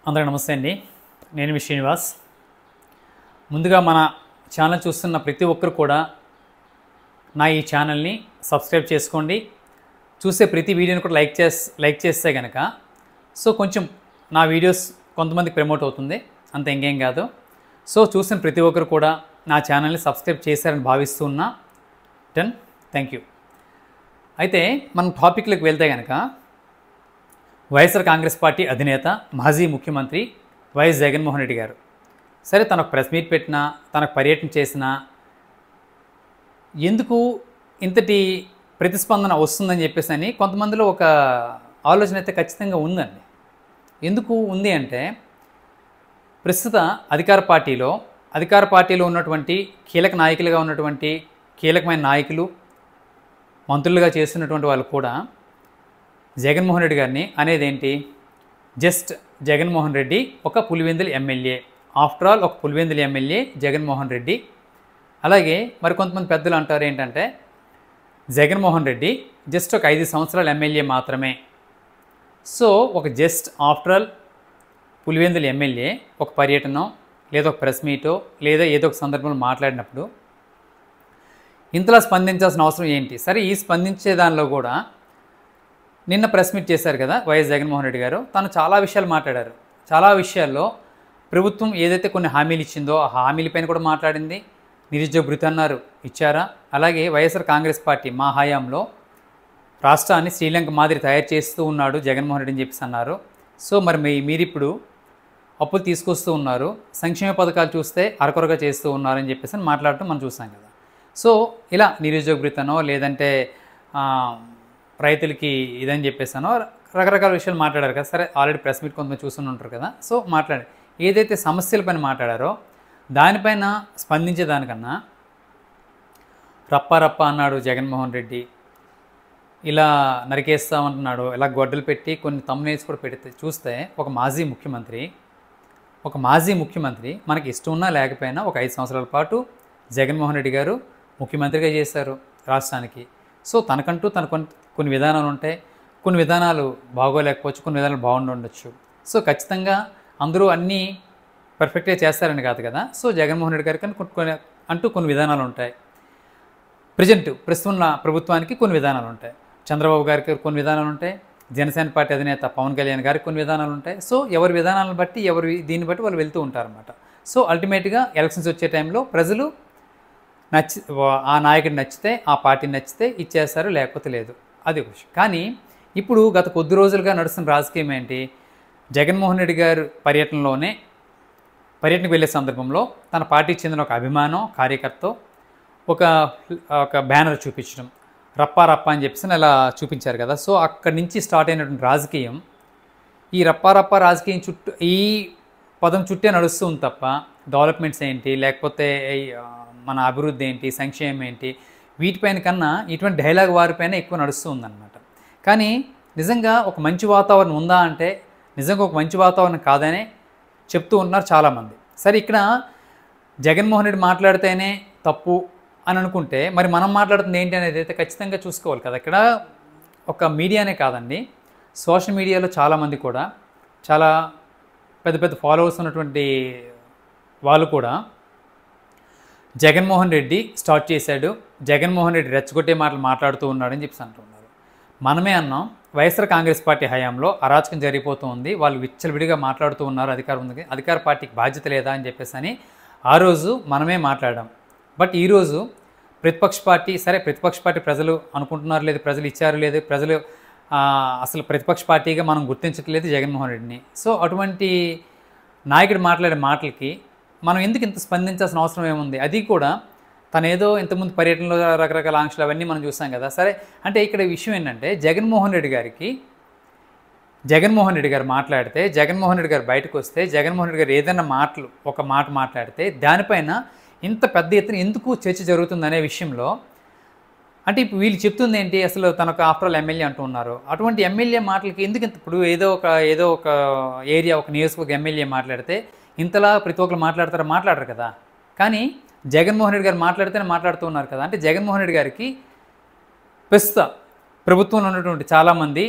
అందరికీ నమస్తే అండి. నేను మీ శ్రీనివాస్. ముందుగా మన ఛానల్ చూస్తున్న ప్రతి ఒక్కరు కూడా నా ఈ ఛానల్ని సబ్స్క్రైబ్ చేసుకోండి. చూసే ప్రతి వీడియోని కూడా లైక్ చేస్తే కనుక కొంచెం నా వీడియోస్ కొంతమందికి ప్రమోట్ అవుతుంది, అంత ఇంకేం కాదు. చూసిన ప్రతి ఒక్కరు కూడా నా ఛానల్ని సబ్స్క్రైబ్ చేశారని భావిస్తూ ఉన్నా. Thank you. అయితే మనం టాపిక్లోకి వెళ్తే కనుక వైఎస్ఆర్ కాంగ్రెస్ పార్టీ అధినేత మాజీ ముఖ్యమంత్రి వైఎస్ జగన్మోహన్ రెడ్డి గారు సరే తనకు ప్రెస్ మీట్ పెట్టినా, తనకు పర్యటన చేసినా ఎందుకు ఇంతటి ప్రతిస్పందన వస్తుందని చెప్పేసి అని కొంతమందిలో ఒక ఆలోచన అయితే ఖచ్చితంగా ఉందండి. ఎందుకు ఉంది అంటే ప్రస్తుత అధికార పార్టీలో ఉన్నటువంటి కీలక నాయకులుగా ఉన్నటువంటి కీలకమైన నాయకులు, మంత్రులుగా చేస్తున్నటువంటి వాళ్ళు కూడా జగన్మోహన్ రెడ్డి గారిని అనేది ఏంటి, జస్ట్ జగన్మోహన్ రెడ్డి ఒక పులివెందుల ఎమ్మెల్యే, ఆఫ్టర్ ఆల్ ఒక పులివెందుల ఎమ్మెల్యే జగన్మోహన్ రెడ్డి. అలాగే మరి కొంతమంది పెద్దలు అంటారు ఏంటంటే జగన్మోహన్ రెడ్డి జస్ట్ ఒక 5 సంవత్సరాల ఎమ్మెల్యే మాత్రమే. ఒక just after all Pulivendula MLA ఒక పర్యటన లేదా ఒక ప్రెస్ మీటో లేదా ఏదో ఒక సందర్భంలో మాట్లాడినప్పుడు ఇంతలా స్పందించాల్సిన అవసరం ఏంటి? సరే, ఈ స్పందించే దానిలో కూడా నిన్న ప్రెస్ మీట్ చేశారు కదా వైఎస్ జగన్మోహన్ రెడ్డి గారు. తను చాలా విషయాలు మాట్లాడారు. చాలా విషయాల్లో ప్రభుత్వం ఏదైతే కొన్ని హామీలు ఇచ్చిందో ఆ హామీలపైన కూడా మాట్లాడింది. నిరుద్యోగ భృతి అన్నారు, ఇచ్చారా? అలాగే వైఎస్ఆర్ కాంగ్రెస్ పార్టీ మా హయాంలో రాష్ట్రాన్ని శ్రీలంక మాదిరి తయారు చేస్తూ ఉన్నాడు జగన్మోహన్ రెడ్డి అని చెప్పేసి అన్నారు. మరి మీరిప్పుడు అప్పులు తీసుకొస్తూ ఉన్నారు, సంక్షేమ పథకాలు చూస్తే అరకొరగా చేస్తూ ఉన్నారని చెప్పేసి మాట్లాడటం మనం చూసాం కదా. ఇలా నిరుద్యోగ భృతనో లేదంటే రైతులకి ఇదని చెప్పేసానో రకరకాల విషయాలు మాట్లాడారు కదా. సరే, ఆల్రెడీ ప్రెస్ మీట్ కొంతమంది చూస్తూనే ఉంటారు కదా. మాట్లాడి ఏదైతే సమస్యలపైన మాట్లాడారో దానిపైన స్పందించేదానికన్నా రప్ప అన్నాడు జగన్మోహన్ రెడ్డి, ఇలా నరికేస్తామంటున్నాడు, ఇలా గొడ్డలు పెట్టి కొన్ని తమ్నేల్స్ కూడా పెడితే చూస్తే ఒక మాజీ ముఖ్యమంత్రి మనకి ఇష్టం ఉన్నా లేకపోయినా ఒక 5 సంవత్సరాల పాటు జగన్మోహన్ రెడ్డి గారు ముఖ్యమంత్రిగా చేశారు రాష్ట్రానికి. తనకంటూ కొన్ని విధానాలు ఉంటాయి, కొన్ని విధానాలు బాగోలేకపోవచ్చు, కొన్ని విధానాలు బాగుండొచ్చు. ఖచ్చితంగా అందరూ అన్నీ పర్ఫెక్ట్గా చేస్తారని కాదు కదా. జగన్మోహన్ రెడ్డి గారికి కొన్ని విధానాలు ఉంటాయి, ప్రస్తుతం ప్రభుత్వానికి కొన్ని విధానాలు ఉంటాయి, చంద్రబాబు గారికి కొన్ని విధానాలు ఉంటాయి, జనసేన పార్టీ అధినేత పవన్ కళ్యాణ్ గారికి కొన్ని విధానాలు ఉంటాయి. ఎవరి విధానాలను బట్టి దీన్ని బట్టి వాళ్ళు వెళ్తూ ఉంటారన్నమాట. అల్టిమేట్గా ఎలక్షన్స్ వచ్చే టైంలో ప్రజలు ఆ నాయకుడు నచ్చితే, ఆ పార్టీ నచ్చితే ఇచ్చేస్తారు, లేకపోతే లేదు. అది విషయం. కానీ ఇప్పుడు గత కొద్ది రోజులుగా నడుస్తున్న రాజకీయం ఏంటి, జగన్మోహన్ రెడ్డి గారు పర్యటనకు వెళ్ళే సందర్భంలో తన పార్టీకి చెందిన ఒక అభిమానం కార్యకర్త ఒక బ్యానర్ చూపించడం, రప్ప అని చెప్పేసి అలా చూపించారు కదా. అక్కడి నుంచి స్టార్ట్ అయినటువంటి రాజకీయం ఈ రప్ప రాజకీయం చుట్టూ ఈ పదం చుట్టే నడుస్తుంది తప్ప డెవలప్మెంట్స్ ఏంటి, లేకపోతే మన అభివృద్ధి ఏంటి, సంక్షేమం ఏంటి, వీటిపైన కన్నా ఇటువంటి డైలాగ్ వారిపైన ఎక్కువ నడుస్తూ ఉందన్నమాట. కానీ నిజంగా ఒక మంచి వాతావరణం ఉందా అంటే నిజంగా ఒక మంచి వాతావరణం కాదనే చెప్తూ ఉన్నారు చాలామంది. సరే, ఇక్కడ జగన్మోహన్ రెడ్డి మాట్లాడితేనే తప్పు అని అనుకుంటే మరి మనం మాట్లాడుతుంది ఏంటి అనేది అయితే ఖచ్చితంగా చూసుకోవాలి కదా. ఇక్కడ ఒక మీడియానే కాదండి, సోషల్ మీడియాలో చాలామంది కూడా చాలా పెద్ద ఫాలోవర్స్ ఉన్నటువంటి వాళ్ళు కూడా జగన్మోహన్ రెడ్డి స్టార్ట్ చేశాడు, జగన్మోహన్ రెడ్డి రెచ్చగొట్టే మాటలు మాట్లాడుతూ ఉన్నాడని చెప్పి అంటున్నారు. మనమే అన్నాం, వైఎస్ఆర్ కాంగ్రెస్ పార్టీ హయాంలో అరాచకం జరిగిపోతూ ఉంది, వాళ్ళు విచ్చలవిడిగా మాట్లాడుతూ ఉన్నారు, అధికార పార్టీకి బాధ్యత లేదా అని చెప్పేసి అని ఆ రోజు మనమే మాట్లాడాం. బట్ ఈరోజు ప్రతిపక్ష పార్టీ ప్రజలు అనుకుంటున్నారు లేదు, ప్రజలు ఇచ్చారు లేదు, ప్రజలు అసలు ప్రతిపక్ష పార్టీగా మనం గుర్తించట్లేదు జగన్మోహన్ రెడ్డిని. అటువంటి నాయకుడు మాట్లాడే మాటలకి మనం ఎందుకు ఇంత స్పందించాల్సిన అవసరం ఏముంది? అది కూడా తనేదో ఇంతకుముందు పర్యటనలో రకరకాల ఆంక్షలు అవన్నీ మనం చూసాం కదా. సరే, అంటే ఇక్కడ విషయం ఏంటంటే జగన్మోహన్ రెడ్డి గారు మాట్లాడితే, జగన్మోహన్ రెడ్డి గారు బయటకు వస్తే, జగన్మోహన్ రెడ్డి గారు ఏదైనా ఒక మాట మాట్లాడితే దానిపైన ఇంత పెద్ద ఎత్తున ఎందుకు చర్చ జరుగుతుందనే విషయంలో అంటే ఇప్పుడు వీళ్ళు చెప్తుంది ఏంటి, అసలు తనకు ఆఫ్టర్ ఆల్ ఎమ్మెల్యే అంటూ ఉన్నారు. అటువంటి ఎమ్మెల్యే మాటలకి ఎందుకు ఇప్పుడు ఏదో ఒక ఏరియా, ఒక నియోజకవర్గ ఎమ్మెల్యే మాట్లాడితే ఇంతలా ప్రతి ఒక్కరు మాట్లాడరు కదా. కానీ జగన్మోహన్ రెడ్డి గారు మాట్లాడితేనే మాట్లాడుతూ ఉన్నారు కదా. అంటే జగన్మోహన్ రెడ్డి గారికి ప్రస్తుత ప్రభుత్వంలో ఉన్నటువంటి చాలామంది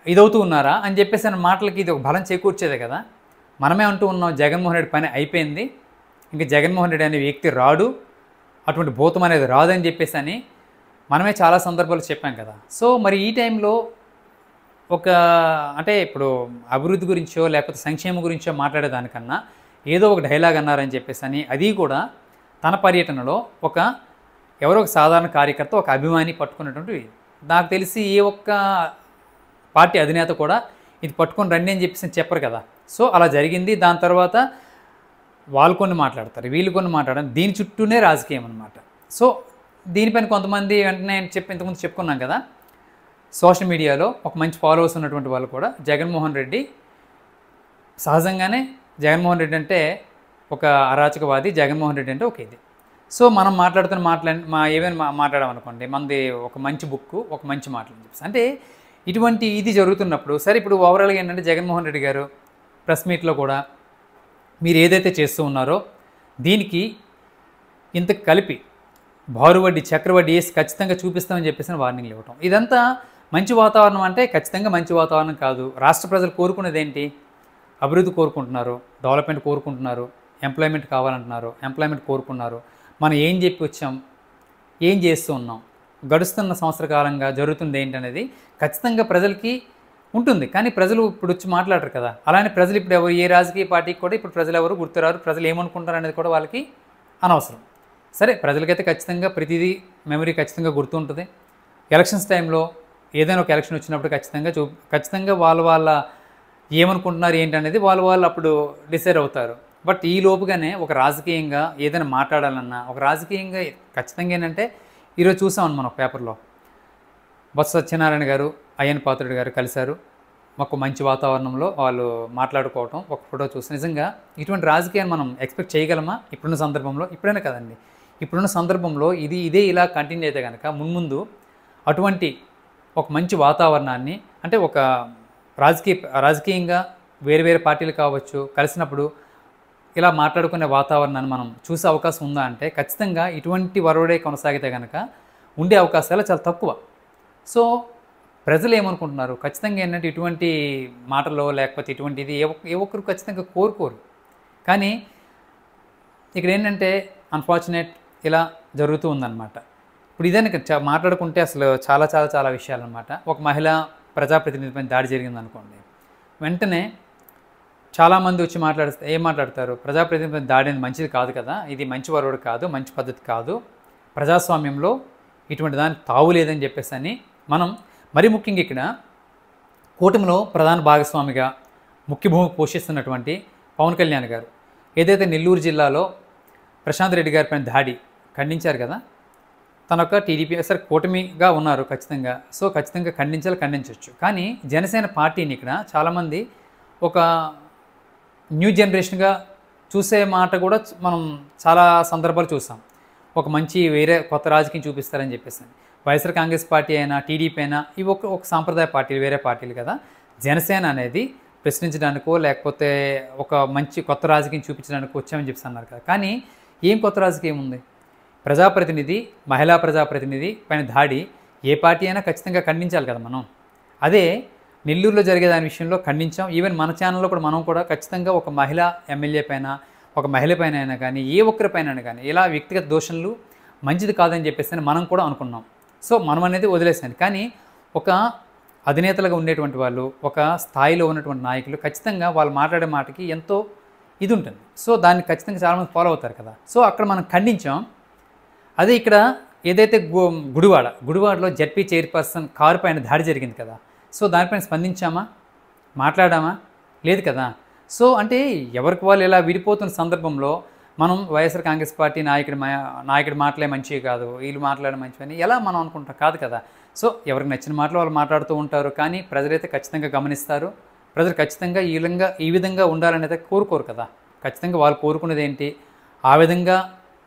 ఇదవుతూ ఉన్నారా అని చెప్పేసి అన్న మాటలకి ఇది ఒక బలం చేకూర్చేదే కదా. మనమే అంటూ ఉన్నాం జగన్మోహన్ రెడ్డి పని అయిపోయింది, ఇంకా జగన్మోహన్ రెడ్డి అనే వ్యక్తి రాడు, అటువంటి భూతం అనేది రాదని చెప్పేసి అని మనమే చాలా సందర్భాలు చెప్పాం కదా. సో మరి ఈ టైంలో అంటే ఇప్పుడు అభివృద్ధి గురించో లేకపోతే సంక్షేమం గురించో మాట్లాడేదానికన్నా ఏదో ఒక డైలాగ్ అన్నారని చెప్పేసి అని, అది కూడా తన పర్యటనలో ఎవరో ఒక సాధారణ కార్యకర్త, ఒక అభిమాని పట్టుకున్నటువంటి, నాకు తెలిసి ఏ ఒక్క పార్టీ అధినేత కూడా ఇది పట్టుకొని రండి అని చెప్పేసి చెప్పరు కదా. సో అలా జరిగింది. దాని తర్వాత వాళ్ళు కొన్ని మాట్లాడతారు, వీళ్ళు కొన్ని మాట్లాడతారు, దీని చుట్టూనే రాజకీయం అనమాట. సో దీనిపైన కొంతమంది వెంటనే ఇంతకుముందు చెప్పుకున్నాం కదా, సోషల్ మీడియాలో ఒక మంచి ఫాలోవర్స్ ఉన్నటువంటి వాళ్ళు కూడా జగన్మోహన్ రెడ్డి సహజంగానే, జగన్మోహన్ రెడ్డి అంటే ఒక అరాచకవాది, జగన్మోహన్ రెడ్డి అంటే ఒక ఇది. సో మనం ఏమైనా మాట్లాడామనుకోండి, మనది ఒక మంచి బుక్, ఒక మంచి మాటలు చెప్పేసి అంటే ఇటువంటి ఇది జరుగుతున్నప్పుడు, సరే ఇప్పుడు ఓవరాల్గా ఏంటంటే జగన్మోహన్ రెడ్డి గారు ప్రెస్ మీట్లో కూడా మీరు ఏదైతే చేస్తూ ఉన్నారో దీనికి ఇంత కలిపి బారువడ్డీ చక్రవడ్డీ వేసి ఖచ్చితంగా చూపిస్తామని చెప్పేసి వార్నింగ్లు ఇవ్వటం, ఇదంతా మంచి వాతావరణం అంటే ఖచ్చితంగా మంచి వాతావరణం కాదు. రాష్ట్ర ప్రజలు కోరుకునేది ఏంటి? అభివృద్ధి కోరుకుంటున్నారు, డెవలప్మెంట్ కోరుకుంటున్నారు, ఎంప్లాయ్మెంట్ కావాలంటున్నారు, ఎంప్లాయ్మెంట్ కోరుకున్నారు. మనం ఏం చెప్పి వచ్చాం, ఏం చేస్తూ ఉన్నాం, గడుస్తున్న సంవత్సర కాలంగా జరుగుతుంది ఏంటనేది ఖచ్చితంగా ప్రజలకి ఉంటుంది. కానీ ప్రజలు ఇప్పుడు వచ్చి మాట్లాడరు కదా. అలానే ప్రజలు ఇప్పుడు ఏ రాజకీయ పార్టీకి కూడా ఇప్పుడు ప్రజలు ఎవరు గుర్తురారు, ప్రజలు ఏమనుకుంటారు అనేది కూడా వాళ్ళకి అనవసరం. సరే ప్రజలకైతే ఖచ్చితంగా ప్రతిదీ మెమరీ ఖచ్చితంగా గుర్తుంటుంది. ఎలక్షన్స్ టైంలో ఏదైనా ఒక ఎలక్షన్ వచ్చినప్పుడు ఖచ్చితంగా వాళ్ళ ఏమనుకుంటున్నారు ఏంటనేది వాళ్ళు అప్పుడు డిసైడ్ అవుతారు. బట్ ఈ లోపుగానే ఒక రాజకీయంగా ఏదైనా మాట్లాడాలన్నా, ఒక రాజకీయంగా ఖచ్చితంగా ఏంటంటే ఈరోజు చూసామని మనం పేపర్లో బొత్స సత్యనారాయణ గారు, అయ్యన్ పాత్రుడు గారు కలిశారు. మాకు మంచి వాతావరణంలో వాళ్ళు మాట్లాడుకోవటం, ఒక ఫోటో చూసి నిజంగా ఇటువంటి రాజకీయాన్ని మనం ఎక్స్పెక్ట్ చేయగలమా ఇప్పుడున్న సందర్భంలో? ఇప్పుడైనా కదండి, ఇప్పుడున్న సందర్భంలో ఇదే ఇలా కంటిన్యూ అయితే కనుక మున్ముందు అటువంటి ఒక మంచి వాతావరణాన్ని, అంటే ఒక రాజకీయంగా వేరు పార్టీలు కావచ్చు కలిసినప్పుడు ఇలా మాట్లాడుకునే వాతావరణాన్ని మనం చూసే అవకాశం ఉందా అంటే ఖచ్చితంగా ఇటువంటి వరవడే కొనసాగితే కనుక ఉండే అవకాశాలు చాలా తక్కువ. సో ప్రజలు ఏమనుకుంటున్నారు, ఖచ్చితంగా ఏంటంటే ఇటువంటి మాటలో లేకపోతే ఇటువంటిది ఏ ఒక్కరు ఖచ్చితంగా కోరుకోరు. కానీ ఇక్కడ ఏంటంటే అన్ఫార్చునేట్ ఇలా జరుగుతూ ఉందన్నమాట. ఇప్పుడు ఇదానికి మాట్లాడుకుంటే అసలు చాలా విషయాలన్నమాట. ఒక మహిళా ప్రజాప్రతినిధిపై దాడి జరిగిందనుకోండి, వెంటనే చాలామంది వచ్చి ఏం మాట్లాడతారు, ప్రజాప్రతినిధిపై దాడి అనేది మంచిది కాదు కదా, ఇది మంచి వరవడు కాదు, మంచి పద్ధతి కాదు, ప్రజాస్వామ్యంలో ఇటువంటి దానికి తావు లేదని చెప్పేసి అని మనం మరి ముఖ్యంగా ఇక్కడ కూటమిలో ప్రధాన భాగస్వామిగా ముఖ్య భూమిక పోషిస్తున్నటువంటి పవన్ కళ్యాణ్ గారు ఏదైతే నెల్లూరు జిల్లాలో ప్రశాంత్ రెడ్డి గారి పైన దాడి ఖండించారు కదా, తనొక టీడీపీ సరే కూటమిగా ఉన్నారు ఖచ్చితంగా. సో ఖచ్చితంగా ఖండించవచ్చు. కానీ జనసేన పార్టీని ఇక్కడ చాలామంది ఒక న్యూ జనరేషన్గా చూసే మాట కూడా మనం చాలా సందర్భాలు చూసాం. ఒక మంచి కొత్త రాజకీయం చూపిస్తారని చెప్పేసి వైఎస్ఆర్ కాంగ్రెస్ పార్టీ అయినా టీడీపీ అయినా ఇవి ఒక సాంప్రదాయ పార్టీలు, వేరే పార్టీలు కదా. జనసేన అనేది ప్రశ్నించడానికో లేకపోతే ఒక మంచి కొత్త రాజకీయం చూపించడానికి వచ్చామని చెప్పేసి అన్నారు కదా. కానీ ఏం కొత్త రాజకీయం ఉంది? ప్రజాప్రతినిధి, మహిళా ప్రజాప్రతినిధి పైన దాడి ఏ పార్టీ అయినా ఖచ్చితంగా ఖండించాలి కదా మనం. అదే నెల్లూరులో జరిగే దాని విషయంలో ఖండించాం. ఈవెన్ మన ఛానల్లో కూడా మనం కూడా ఖచ్చితంగా ఒక మహిళా ఎమ్మెల్యే పైన, ఒక మహిళ పైన అయినా కానీ ఏ ఒక్కరిపైన కానీ ఇలా వ్యక్తిగత దోషణలు మంచిది కాదని చెప్పేసి మనం కూడా అనుకున్నాం. సో మనం అనేది వదిలేసాను. కానీ ఒక అధినేతలుగా ఉండేటువంటి వాళ్ళు, ఒక స్థాయిలో ఉన్నటువంటి నాయకులు ఖచ్చితంగా వాళ్ళు మాట్లాడే మాటకి ఎంతో ఇది ఉంటుంది. సో దాన్ని ఖచ్చితంగా చాలామంది ఫాలో అవుతారు కదా. సో అక్కడ మనం ఖండించాం. అదే ఇక్కడ ఏదైతే గుడివాడలో జడ్పీ చైర్పర్సన్ కారు పైన దాడి జరిగింది కదా. సో దానిపైన స్పందించామా, మాట్లాడామా? లేదు కదా. సో అంటే ఎవరికి వాళ్ళు ఇలా విడిపోతున్న సందర్భంలో మనం వైఎస్ఆర్ కాంగ్రెస్ పార్టీ నాయకుడి మాటలే మంచివి కాదు, వీళ్ళు మాట్లాడడం మంచివని ఎలా మనం అనుకుంటాం? కాదు కదా. సో ఎవరికి నచ్చిన మాటలు వాళ్ళు మాట్లాడుతూ ఉంటారు. కానీ ప్రజలైతే ఖచ్చితంగా గమనిస్తారు. ప్రజలు ఖచ్చితంగా ఈ విధంగా ఉండాలని అయితే కోరుకోరు కదా. ఖచ్చితంగా వాళ్ళు కోరుకునేది ఏంటి, ఆ విధంగా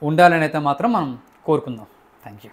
ఉండాలని అయితే మాత్రం మనం కోరుకుందాం. Thank you.